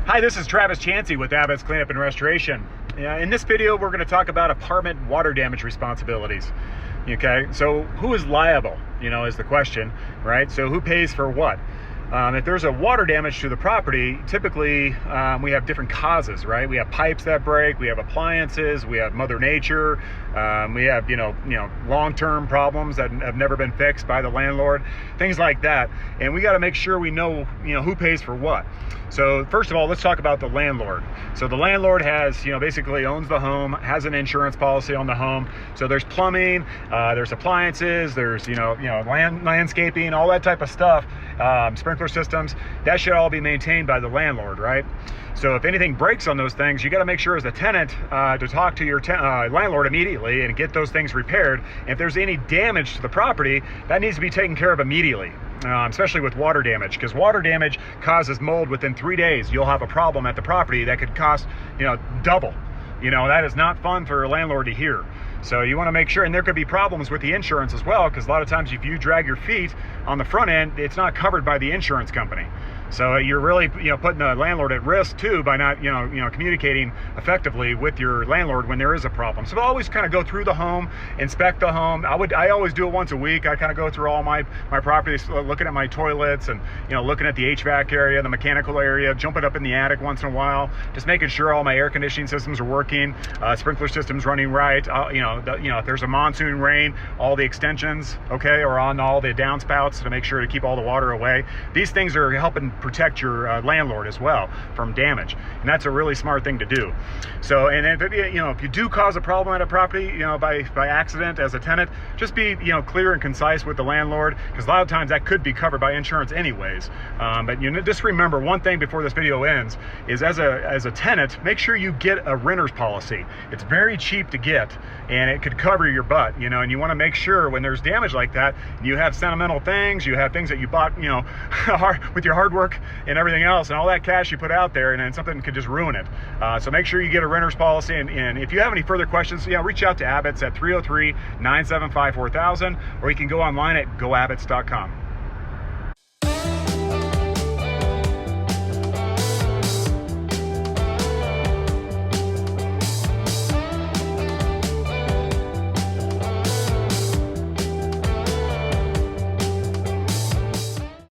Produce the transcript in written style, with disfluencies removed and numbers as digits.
Hi, this is Travis Chansey with Abbott's Cleanup and Restoration. In this video, we're going to talk about apartment water damage responsibilities. Okay, so who is liable, is the question, right? So who pays for what? If there's a water damage to the property, typically we have different causes, right? We have pipes that break, we have appliances, we have Mother Nature, we have long-term problems that have never been fixed by the landlord, things like that. And we got to make sure we know who pays for what. So first of all, let's talk about the landlord. So the landlord has basically owns the home, has an insurance policy on the home. So there's plumbing, there's appliances, there's landscaping, all that type of stuff. Sprinkler systems, that should all be maintained by the landlord, right? So if anything breaks on those things, you got to make sure as a tenant to talk to your landlord immediately and get those things repaired. And if there's any damage to the property, that needs to be taken care of immediately, especially with water damage, because water damage causes mold within 3 days. You'll have a problem at the property that could cost double. That is not fun for a landlord to hear. So you want to make sure, and there could be problems with the insurance as well, because a lot of times if you drag your feet on the front end, it's not covered by the insurance company. So you're really putting the landlord at risk too by not communicating effectively with your landlord when there is a problem. So always kind of go through the home, inspect the home. I always do it once a week. I kind of go through all my properties, looking at my toilets and looking at the HVAC area, the mechanical area, jumping up in the attic once in a while, just making sure all my air conditioning systems are working, sprinkler systems running right. If there's a monsoon rain, all the extensions are on all the downspouts to make sure to keep all the water away. These things are helping protect your landlord as well from damage, and that's a really smart thing to do. So, and if you do cause a problem at a property, by accident as a tenant, just be clear and concise with the landlord, because a lot of times that could be covered by insurance anyways. But just remember one thing before this video ends is as a tenant, make sure you get a renter's policy. It's very cheap to get, and it could cover your butt. And you want to make sure when there's damage like that, you have sentimental things, you have things that you bought with your hard work and everything else, and all that cash you put out there, and then something could just ruin it. So make sure you get a renter's policy, and if you have any further questions, reach out to Abbott's at 303-975-4000, or you can go online at goabbots.com.